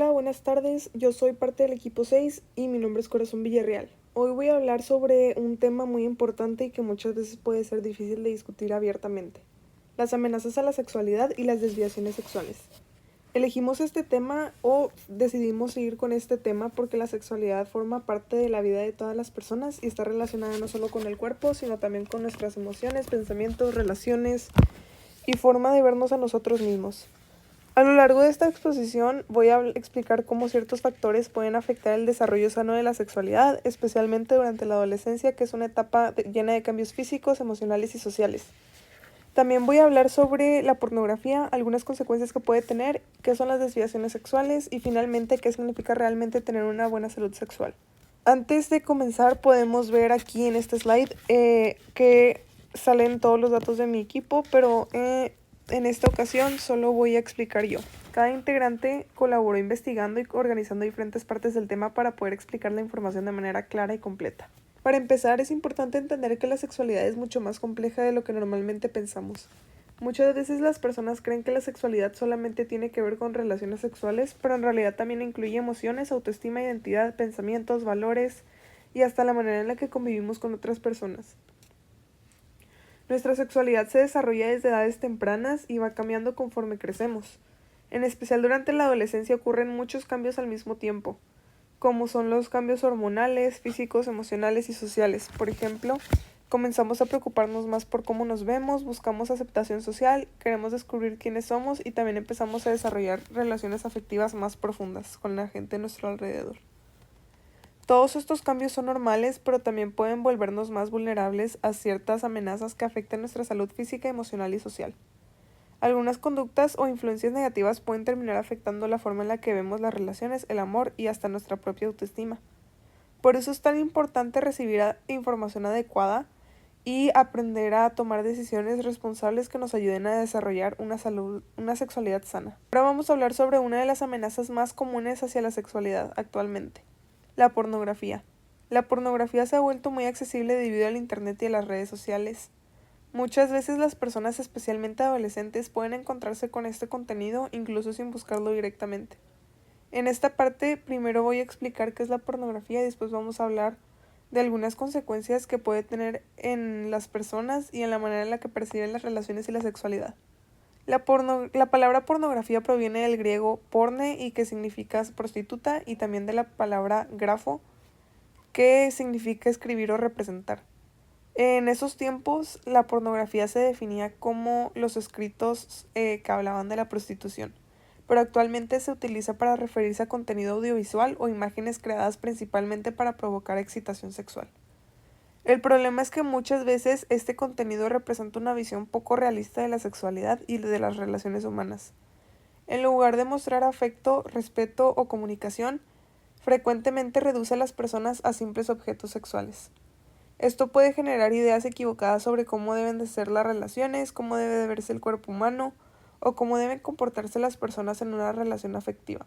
Hola, buenas tardes. Yo soy parte del equipo 6 y mi nombre es Corazón Villarreal. Hoy voy a hablar sobre un tema muy importante y que muchas veces puede ser difícil de discutir abiertamente: las amenazas a la sexualidad y las desviaciones sexuales. Elegimos este tema o decidimos seguir con este tema porque la sexualidad forma parte de la vida de todas las personas y está relacionada no solo con el cuerpo, sino también con nuestras emociones, pensamientos, relaciones y forma de vernos a nosotros mismos. A lo largo de esta exposición voy a explicar cómo ciertos factores pueden afectar el desarrollo sano de la sexualidad, especialmente durante la adolescencia, que es una etapa llena de cambios físicos, emocionales y sociales. También voy a hablar sobre la pornografía, algunas consecuencias que puede tener, qué son las desviaciones sexuales y finalmente qué significa realmente tener una buena salud sexual. Antes de comenzar podemos ver aquí en este slide que salen todos los datos de mi equipo, pero en esta ocasión solo voy a explicar yo. Cada integrante colaboró investigando y organizando diferentes partes del tema para poder explicar la información de manera clara y completa. Para empezar, es importante entender que la sexualidad es mucho más compleja de lo que normalmente pensamos. Muchas veces las personas creen que la sexualidad solamente tiene que ver con relaciones sexuales, pero en realidad también incluye emociones, autoestima, identidad, pensamientos, valores y hasta la manera en la que convivimos con otras personas. Nuestra sexualidad se desarrolla desde edades tempranas y va cambiando conforme crecemos. En especial durante la adolescencia ocurren muchos cambios al mismo tiempo, como son los cambios hormonales, físicos, emocionales y sociales. Por ejemplo, comenzamos a preocuparnos más por cómo nos vemos, buscamos aceptación social, queremos descubrir quiénes somos y también empezamos a desarrollar relaciones afectivas más profundas con la gente a nuestro alrededor. Todos estos cambios son normales, pero también pueden volvernos más vulnerables a ciertas amenazas que afectan nuestra salud física, emocional y social. Algunas conductas o influencias negativas pueden terminar afectando la forma en la que vemos las relaciones, el amor y hasta nuestra propia autoestima. Por eso es tan importante recibir información adecuada y aprender a tomar decisiones responsables que nos ayuden a desarrollar una sexualidad sana. Ahora vamos a hablar sobre una de las amenazas más comunes hacia la sexualidad actualmente: la pornografía. La pornografía se ha vuelto muy accesible debido al internet y a las redes sociales. Muchas veces las personas, especialmente adolescentes, pueden encontrarse con este contenido incluso sin buscarlo directamente. En esta parte primero voy a explicar qué es la pornografía y después vamos a hablar de algunas consecuencias que puede tener en las personas y en la manera en la que perciben las relaciones y la sexualidad. La palabra pornografía proviene del griego porne y que significa prostituta, y también de la palabra grafo, que significa escribir o representar. En esos tiempos, la pornografía se definía como los escritos que hablaban de la prostitución, pero actualmente se utiliza para referirse a contenido audiovisual o imágenes creadas principalmente para provocar excitación sexual. El problema es que muchas veces este contenido representa una visión poco realista de la sexualidad y de las relaciones humanas. En lugar de mostrar afecto, respeto o comunicación, frecuentemente reduce a las personas a simples objetos sexuales. Esto puede generar ideas equivocadas sobre cómo deben de ser las relaciones, cómo debe de verse el cuerpo humano o cómo deben comportarse las personas en una relación afectiva.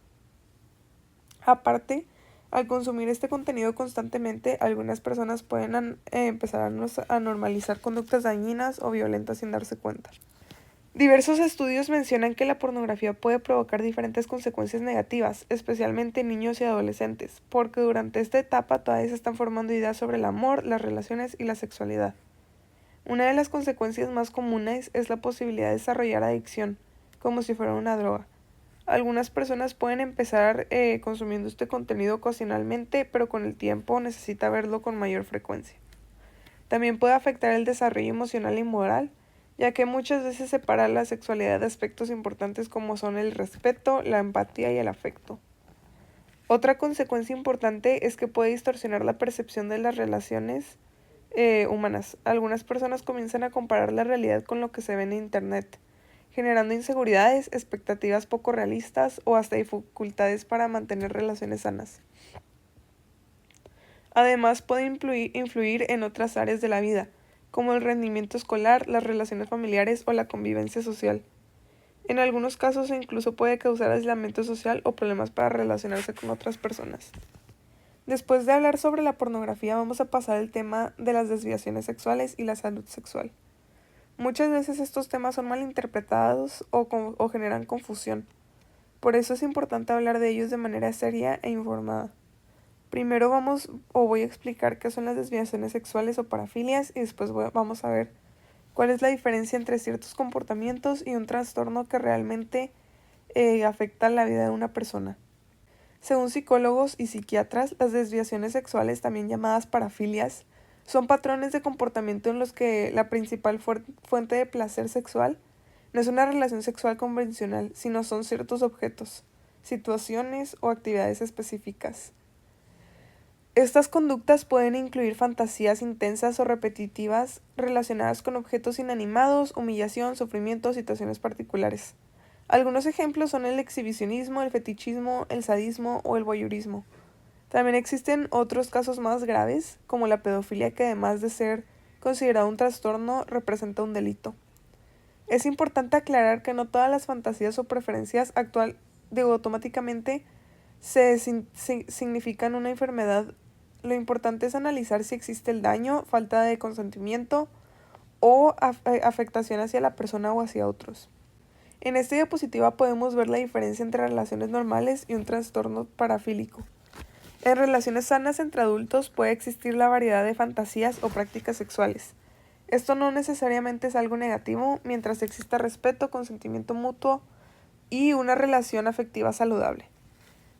Aparte, al consumir este contenido constantemente, algunas personas pueden empezar a normalizar conductas dañinas o violentas sin darse cuenta. Diversos estudios mencionan que la pornografía puede provocar diferentes consecuencias negativas, especialmente en niños y adolescentes, porque durante esta etapa todavía se están formando ideas sobre el amor, las relaciones y la sexualidad. Una de las consecuencias más comunes es la posibilidad de desarrollar adicción, como si fuera una droga. Algunas personas pueden empezar consumiendo este contenido ocasionalmente, pero con el tiempo necesita verlo con mayor frecuencia. También puede afectar el desarrollo emocional y moral, ya que muchas veces separa la sexualidad de aspectos importantes como son el respeto, la empatía y el afecto. Otra consecuencia importante es que puede distorsionar la percepción de las relaciones humanas. Algunas personas comienzan a comparar la realidad con lo que se ve en internet, generando inseguridades, expectativas poco realistas o hasta dificultades para mantener relaciones sanas. Además, puede influir en otras áreas de la vida, como el rendimiento escolar, las relaciones familiares o la convivencia social. En algunos casos incluso puede causar aislamiento social o problemas para relacionarse con otras personas. Después de hablar sobre la pornografía, vamos a pasar al tema de las desviaciones sexuales y la salud sexual. Muchas veces estos temas son malinterpretados o generan confusión. Por eso es importante hablar de ellos de manera seria e informada. Primero voy a explicar qué son las desviaciones sexuales o parafilias y después vamos a ver cuál es la diferencia entre ciertos comportamientos y un trastorno que realmente afecta la vida de una persona. Según psicólogos y psiquiatras, las desviaciones sexuales, también llamadas parafilias, son patrones de comportamiento en los que la principal fuente de placer sexual no es una relación sexual convencional, sino son ciertos objetos, situaciones o actividades específicas. Estas conductas pueden incluir fantasías intensas o repetitivas relacionadas con objetos inanimados, humillación, sufrimiento o situaciones particulares. Algunos ejemplos son el exhibicionismo, el fetichismo, el sadismo o el voyeurismo. También existen otros casos más graves, como la pedofilia, que además de ser considerado un trastorno, representa un delito. Es importante aclarar que no todas las fantasías o preferencias automáticamente significan una enfermedad. Lo importante es analizar si existe el daño, falta de consentimiento o afectación hacia la persona o hacia otros. En esta diapositiva podemos ver la diferencia entre relaciones normales y un trastorno parafílico. En relaciones sanas entre adultos puede existir la variedad de fantasías o prácticas sexuales. Esto no necesariamente es algo negativo mientras exista respeto, consentimiento mutuo y una relación afectiva saludable.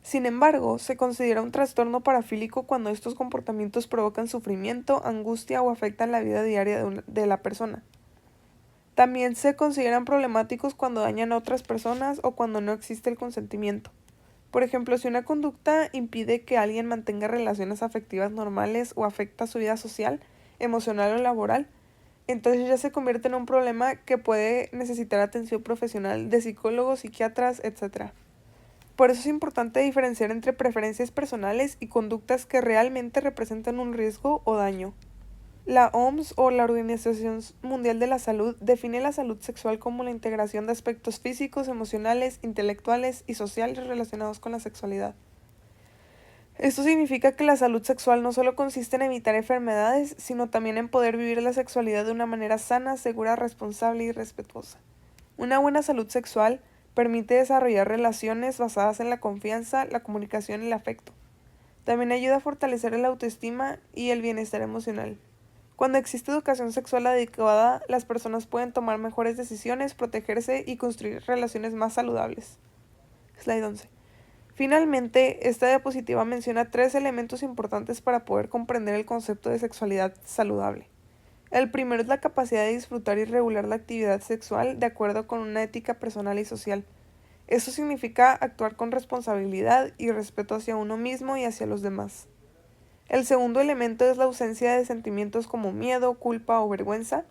Sin embargo, se considera un trastorno parafílico cuando estos comportamientos provocan sufrimiento, angustia o afectan la vida diaria de la persona. También se consideran problemáticos cuando dañan a otras personas o cuando no existe el consentimiento. Por ejemplo, si una conducta impide que alguien mantenga relaciones afectivas normales o afecta su vida social, emocional o laboral, entonces ya se convierte en un problema que puede necesitar atención profesional de psicólogos, psiquiatras, etc. Por eso es importante diferenciar entre preferencias personales y conductas que realmente representan un riesgo o daño. La OMS o la Organización Mundial de la Salud define la salud sexual como la integración de aspectos físicos, emocionales, intelectuales y sociales relacionados con la sexualidad. Esto significa que la salud sexual no solo consiste en evitar enfermedades, sino también en poder vivir la sexualidad de una manera sana, segura, responsable y respetuosa. Una buena salud sexual permite desarrollar relaciones basadas en la confianza, la comunicación y el afecto. También ayuda a fortalecer la autoestima y el bienestar emocional. Cuando existe educación sexual adecuada, las personas pueden tomar mejores decisiones, protegerse y construir relaciones más saludables. Slide 11. Finalmente, esta diapositiva menciona 3 elementos importantes para poder comprender el concepto de sexualidad saludable. El primero es la capacidad de disfrutar y regular la actividad sexual de acuerdo con una ética personal y social. Eso significa actuar con responsabilidad y respeto hacia uno mismo y hacia los demás. El segundo elemento es la ausencia de sentimientos como miedo, culpa o vergüenza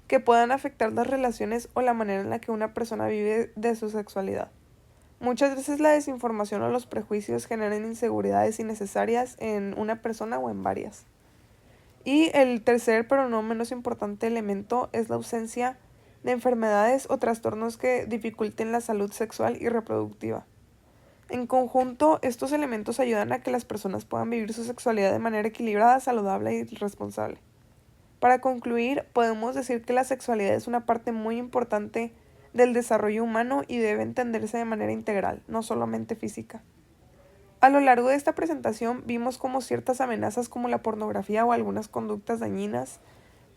que puedan afectar las relaciones o la manera en la que una persona vive de su sexualidad. Muchas veces la desinformación o los prejuicios generan inseguridades innecesarias en una persona o en varias. Y el tercer, pero no menos importante elemento es la ausencia de enfermedades o trastornos que dificulten la salud sexual y reproductiva. En conjunto, estos elementos ayudan a que las personas puedan vivir su sexualidad de manera equilibrada, saludable y responsable. Para concluir, podemos decir que la sexualidad es una parte muy importante del desarrollo humano y debe entenderse de manera integral, no solamente física. A lo largo de esta presentación vimos cómo ciertas amenazas como la pornografía o algunas conductas dañinas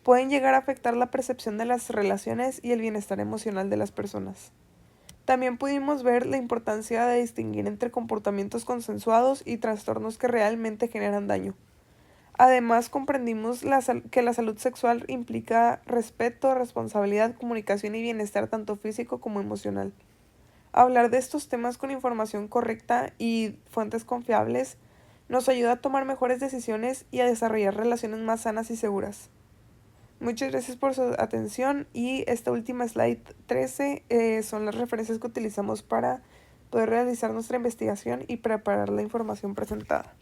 pueden llegar a afectar la percepción de las relaciones y el bienestar emocional de las personas. También pudimos ver la importancia de distinguir entre comportamientos consensuados y trastornos que realmente generan daño. Además, comprendimos que la salud sexual implica respeto, responsabilidad, comunicación y bienestar tanto físico como emocional. Hablar de estos temas con información correcta y fuentes confiables nos ayuda a tomar mejores decisiones y a desarrollar relaciones más sanas y seguras. Muchas gracias por su atención y esta última slide 13 son las referencias que utilizamos para poder realizar nuestra investigación y preparar la información presentada.